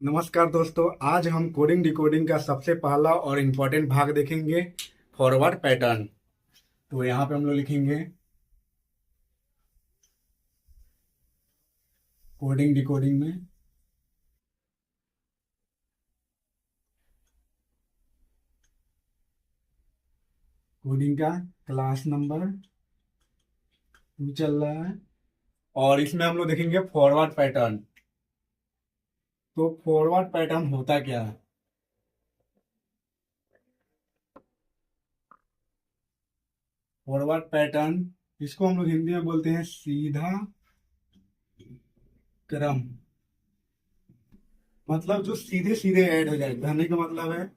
नमस्कार दोस्तों, आज हम कोडिंग डिकोडिंग का सबसे पहला और इम्पोर्टेंट भाग देखेंगे, फॉरवर्ड पैटर्न। तो यहाँ पे हम लोग लिखेंगे कोडिंग डिकोडिंग में कोडिंग का क्लास नंबर 2 चल रहा है और इसमें हम लोग देखेंगे फॉरवर्ड पैटर्न। तो फॉरवर्ड पैटर्न होता क्या है? फॉरवर्ड पैटर्न, इसको हम लोग हिंदी में बोलते हैं सीधा क्रम। मतलब जो सीधे सीधे ऐड हो जाए, कहने का मतलब है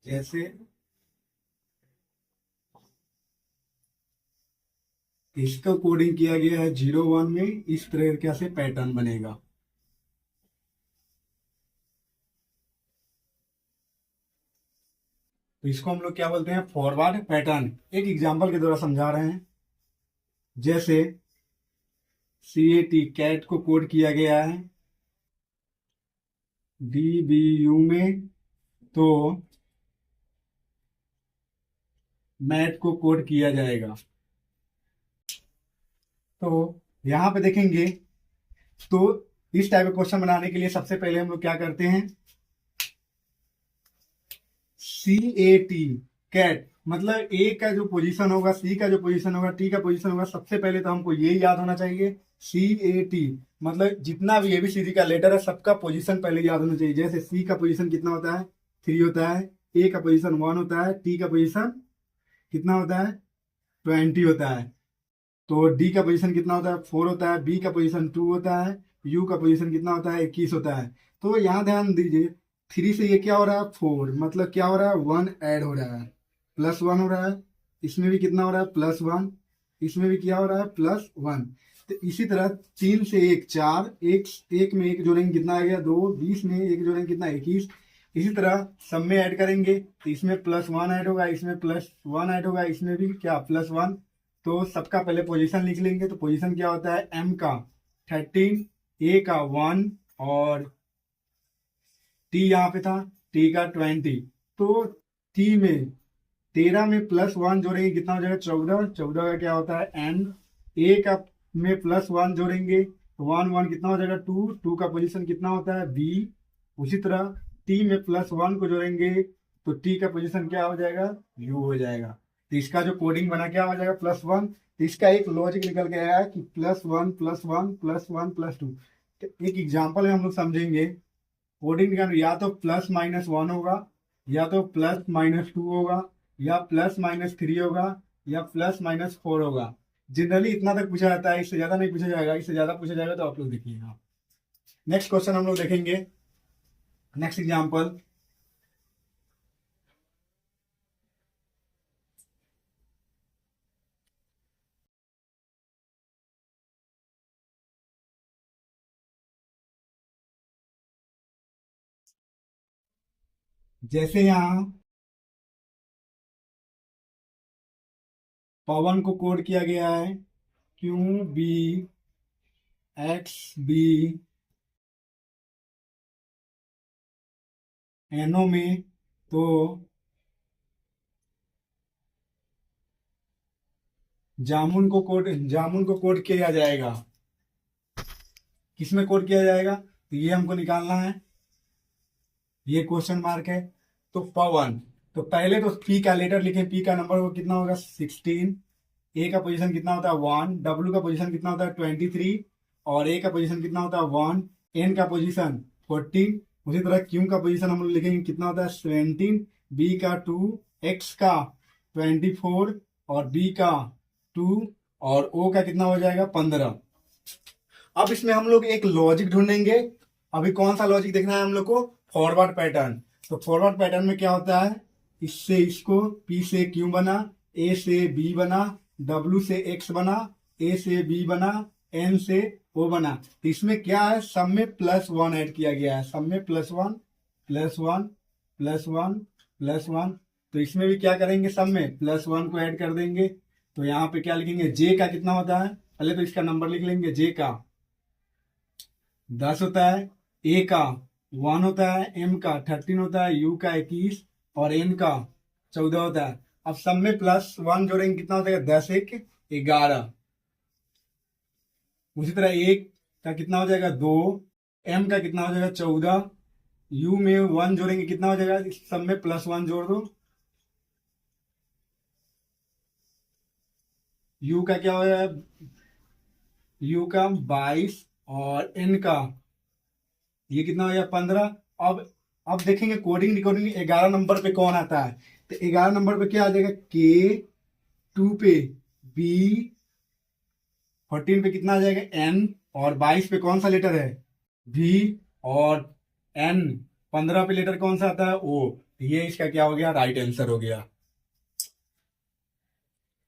जैसे इसका कोडिंग किया गया है 01 में, इस तरह से पैटर्न बनेगा। तो इसको हम लोग क्या बोलते हैं? Forward pattern. एक एग्जांपल के द्वारा समझा रहे हैं। जैसे CAT कैट को कोड किया गया है DBU में, तो मैट को कोड किया जाएगा। तो यहाँ पे देखेंगे, तो इस टाइप का क्वेश्चन बनाने के लिए सबसे पहले हम लोग क्या करते हैं? CAT कैट मतलब ए का जो पोजीशन होगा, सी का जो पोजीशन होगा, टी का पोजीशन होगा, सबसे पहले तो हमको ये याद होना चाहिए। CAT मतलब जितना भी ABCD का लेटर है, सबका पोजीशन पहले याद होना चाहिए। जैसे सी का पोजीशन कितना होता है? 3 होता है। ए का पोजीशन 1 होता है। टी का पोजीशन कितना होता है? 20 होता है। तो डी का पोजीशन कितना होता है? 4 होता है। बी का पोजीशन 2 होता है। यू का पोजीशन कितना होता है? 21 होता है। तो यहाँ ध्यान दीजिए, 3 से ये क्या हो रहा है? 4, मतलब क्या हो रहा है? 1 ऐड हो रहा है, +1 हो रहा है। इसमें भी कितना हो रहा है? +1। इसमें भी क्या हो रहा है? +1। तो इसी तरह 3 से 1 4, एक एक में एक जोड़ेंगे कितना आ गया? 2। 20 में एक जोड़ेंगे कितना? 21। इसी तरह सब में ऐड करेंगे तो इसमें +1 ऐड होगा, इसमें +1 ऐड होगा, इसमें भी क्या? +1। तो सबका पहले पोजीशन लिख लेंगे। तो पोजीशन क्या होता है? M का 13, A का 1 और T यहाँ पे था, T का 20। तो T में 13 में +1 जोड़ेंगे कितना हो जाएगा? 14। 14 का क्या होता है? N। A का में +1 जोड़ेंगे तो 1 1 कितना हो जाएगा? 2। 2 का पोजीशन कितना होता है? B। उसी तरह T में +1 को जोड़ेंगे तो T का पोजीशन क्या हो जाएगा? U हो जाएगा। तो इसका जो कोडिंग बना क्या हो जाएगा? +1। तो इसका एक लॉजिक निकल के आया कि +1 +1 +1 +2। तो एक एग्जाम्पल में हम लोग समझेंगे। कोडिंग का या तो +-1 होगा, या तो +-2 होगा, या +-3 होगा, या +-4 होगा। जनरली इतना तक पूछा जाता है, इससे ज्यादा नहीं पूछा जाएगा। इससे ज्यादा पूछा जाएगा तो आप लोग देखिएगा। नेक्स्ट क्वेश्चन हम लोग देखेंगे, नेक्स्ट एग्जाम्पल। जैसे यहाँ पवन को कोड किया गया है QBXB NO में, तो जामुन को कोड किया जाएगा। किसमें कोड किया जाएगा? तो ये हमको निकालना है, ये क्वेश्चन मार्क है। तो पवन, तो पहले तो पी का लेटर लिखें। पी का नंबर कितना होगा? 16। ए का पोजीशन कितना होता है? 1। डब्ल्यू का पोजीशन कितना होता है? 23। और ए का पोजीशन कितना होता है? 1। एन का पोजीशन 14। उसी तरह क्यू का पोजीशन हम लोग लिखेंगे कितना होता है? 17। बी का 2, एक्स का 24 और बी का 2 और ओ का कितना हो जाएगा? 15। अब इसमें हम लोग एक लॉजिक ढूंढेंगे। अभी कौन सा लॉजिक देखना है हम लोग को? Forward pattern. तो फॉरवर्ड पैटर्न में क्या होता है? इससे इसको, पी से क्यू बना, ए से बी बना, डब्ल्यू से एक्स बना, ए से बी बना, एन से ओ बना। तो इसमें क्या है? सब में +1 ऐड किया गया है। सब में +1 +1 +1 +1। तो इसमें भी क्या करेंगे? सब में +1 को ऐड कर देंगे। तो यहाँ पे क्या लिखेंगे? जे का कितना होता है? पहले तो इसका नंबर लिख लेंगे। जे का 10 होता है। ए का 1 होता है, एम का 13 होता है, यू का 21 और एन का 14 होता है। अब सब में +1 जोड़ेंगे कितना हो जाएगा, 10 1 11। उसी तरह एक का कितना हो जाएगा 2, एम का कितना हो जाएगा 14, यू में 1 जोड़ेंगे कितना हो जाएगा, इस सब में +1 जोड़ दो, यू का क्या हो जाएगा, यू का 22 और एन का ये कितना हो गया 15। अब देखेंगे कोडिंग डिकोडिंग 11 नंबर पे कौन आता है, तो 11 नंबर पे क्या आ जाएगा, के, 2 पे बी, 14 पे कितना आ जाएगा एन, और 22 पे कौन सा लेटर है भी, और एन 15 पे लेटर कौन सा आता है ओ। ये इसका क्या हो गया, राइट आंसर हो गया।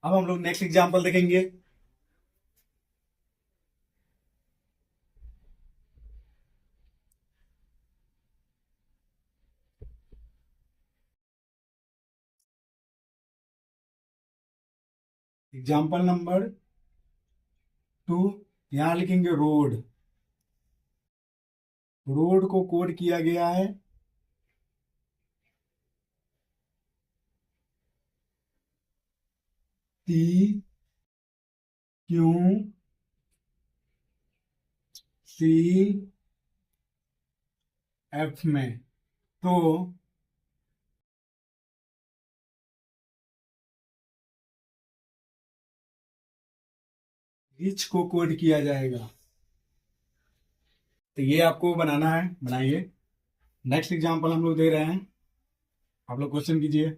अब हम लोग नेक्स्ट एग्जांपल देखेंगे। एग्जांपल नंबर 2, यहां लिखेंगे रोड। रोड को कोड किया गया है टी क्यू सी एफ में। तो रिच को कोड किया जाएगा। तो ये आपको बनाना है, बनाइए। नेक्स्ट एग्जांपल हम लोग दे रहे हैं, आप लोग क्वेश्चन कीजिए।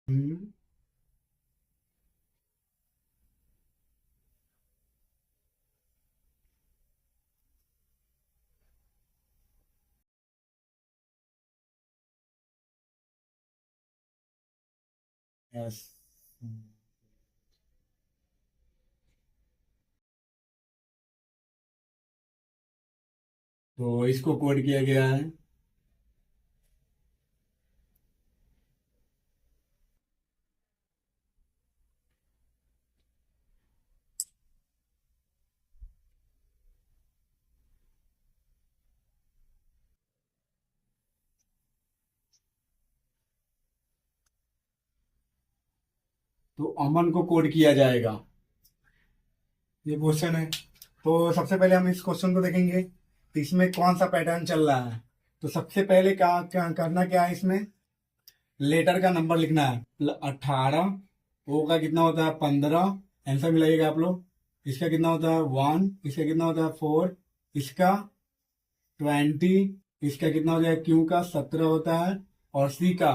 हम्म, यस। तो इसको कोड किया गया है। तो अमन को कोड किया जाएगा। ये क्वेश्चन है। तो सबसे पहले हम इस क्वेश्चन को देखेंगे, तो इसमें कौन सा पैटर्न चल रहा है। तो सबसे पहले क्या करना क्या है, इसमें लेटर का नंबर लिखना है। 18, ओ का कितना होता है 15, आंसर मिलाइएगा आप लोग। इसका कितना होता है 1, इसका कितना होता है 4, इसका 20, इसका कितना हो जाएगा, क्यू का 17 होता है, और सी का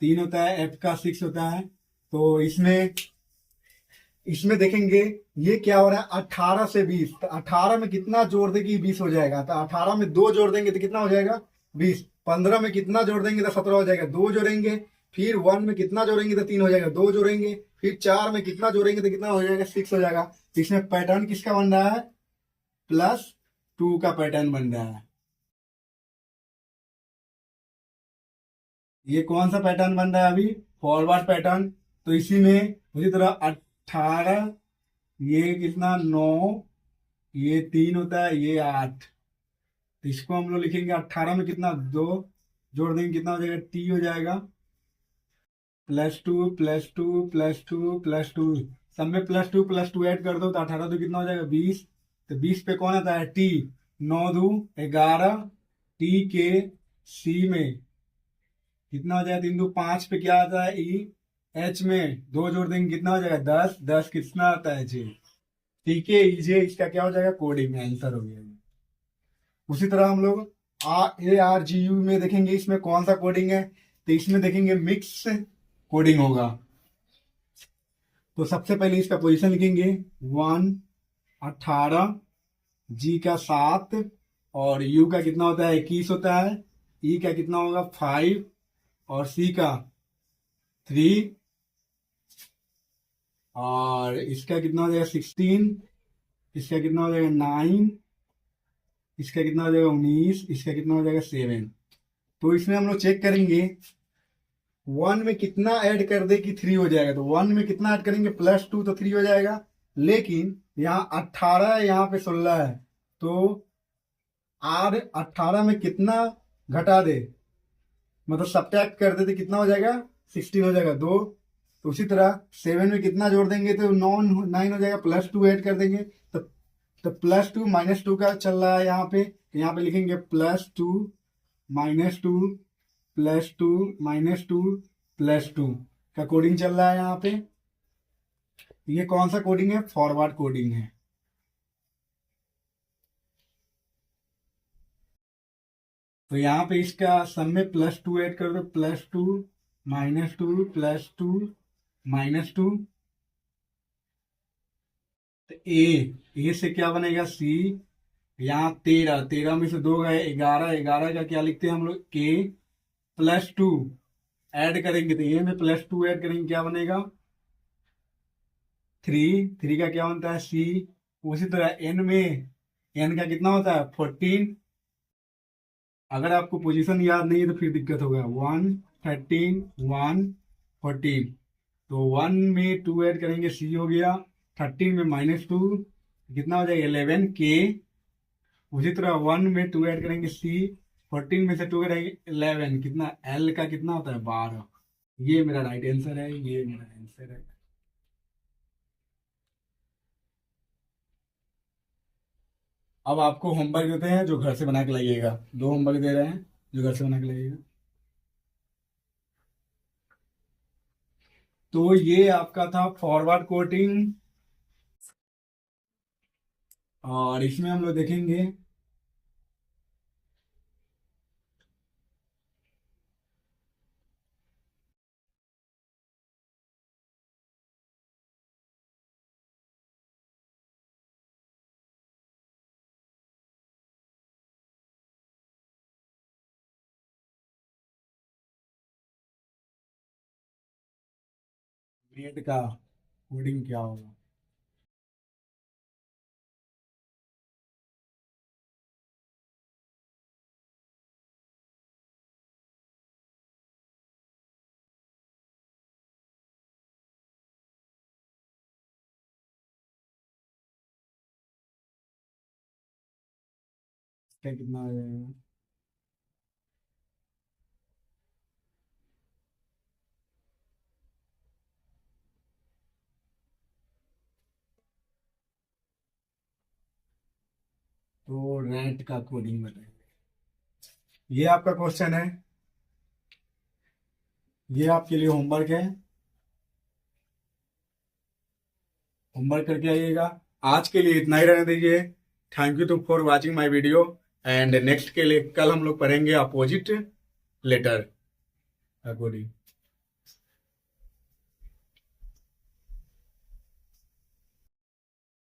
3 होता है, एफ का 6 होता है। तो इसमें इसमें देखेंगे ये क्या हो रहा है, 18 से 20। तो 18 में कितना जोड़ देंगे 20 हो जाएगा। तो 18 में 2 जोड़ देंगे तो कितना हो जाएगा 20। 15 में कितना जोड़ देंगे तो 17 हो जाएगा, 2 जोड़ेंगे। फिर 1 में कितना जोड़ेंगे तो 3 हो जाएगा, 2 जोड़ेंगे। फिर 4 में कितना जोड़ेंगे तो कितना हो जाएगा 6 हो जाएगा। तो इसमें पैटर्न किसका बन रहा है, +2 का पैटर्न बन रहा है। ये कौन सा पैटर्न बन रहा है अभी, फॉरवर्ड पैटर्न। तो इसी में उसी तरह 18, ये कितना 9, ये 3 होता है, ये 8। तो इसको हम लोग लिखेंगे 18 में कितना 2 जोड़ देंगे कितना हो जाएगा, टी हो जाएगा, +2 +2 +2 +2। सब में +2 ऐड कर दो तो 18 तो कितना हो जाएगा 20। तो 20 पे कौन आता है टी, 9 2 11, टी के सी में कितना हो जाएगा 3 2 5 पे क्या आता है ई, एच में 2 जोड़ देंगे कितना हो जाएगा 10, 10 कितना आता है जे। ठीक है, जे इसका क्या हो जाएगा कोडिंग आंसर हो गया। उसी तरह हम लोग ARGU में देखेंगे इसमें कौन सा कोडिंग है। तो इसमें देखेंगे मिक्स कोडिंग होगा। तो सबसे पहले इसका पोजीशन लिखेंगे 1, 18, जी का 7, और यू का कितना होता है 21 होता है, ई का कितना होगा 5, और सी का 3, और इसका कितना हो जाएगा 16, इसका कितना हो जाएगा 9, इसका कितना हो जाएगा 19, इसका कितना हो जाएगा 7। तो इसमें हम लोग चेक करेंगे 1 में कितना ऐड कर दे कि 3 हो जाएगा। तो 1 में कितना ऐड करेंगे +2 तो 3 हो जाएगा। लेकिन यहाँ 18 है, यहाँ पे 16 है, तो आर 18 में कितना घटा दे, मतलब सब्ट्रैक्ट कर दे तो कितना हो जाएगा 16 हो जाएगा 2। तो उसी तरह 7 में कितना जोड़ देंगे तो 9 हो जाएगा, +2 ऐड कर देंगे तो +2 -2 का चल रहा है यहाँ पे। तो यहाँ पे लिखेंगे +2 -2 +2 -2 +2 का कोडिंग चल रहा है यहाँ पे। ये कौन सा कोडिंग है? फॉरवर्ड कोडिंग है। तो यहाँ पे इसका सम में +2 ऐड कर दो, +2 -2 +2 -2। तो ए से क्या बनेगा सी। यहाँ 13 में से 2 गए 11, 11 का क्या लिखते हैं हम लोग के, +2 ऐड करेंगे तो ए में +2 ऐड करेंगे क्या बनेगा 3, 3 का क्या बनता है सी। उसी तरह एन में एन का कितना होता है 14। अगर आपको पोजीशन याद नहीं है तो फिर दिक्कत होगा। 1 13 1 14, तो 1 में 2 ऐड करेंगे सी हो गया। 13 में -2 कितना हो जाएगा 11 के। उसी तरह 1 में 2 ऐड करेंगे सी, 14 में से 2 करेंगे 11, कितना एल का कितना होता है 12। ये मेरा राइट आंसर है, ये मेरा आंसर है। अब आपको होमवर्क देते हैं जो घर से बना के लाइएगा। 2 होमवर्क दे रहे हैं जो घर से बना के लाइएगा। तो ये आपका था फॉरवर्ड कोडिंग, और इसमें हम लोग देखेंगे ग्रेड का कोडिंग क्या होगा। इसका कितना आ जाएगा, तो रेंट का कोडिंग बताएंगे। ये आपका क्वेश्चन है, ये आपके लिए होमवर्क है, होमवर्क करके आइएगा। आज के लिए इतना ही रहने दीजिए। Thank you too for watching my video. And next के लिए कल हम लोग पढ़ेंगे अपोजिट लेटर का कोडिंग।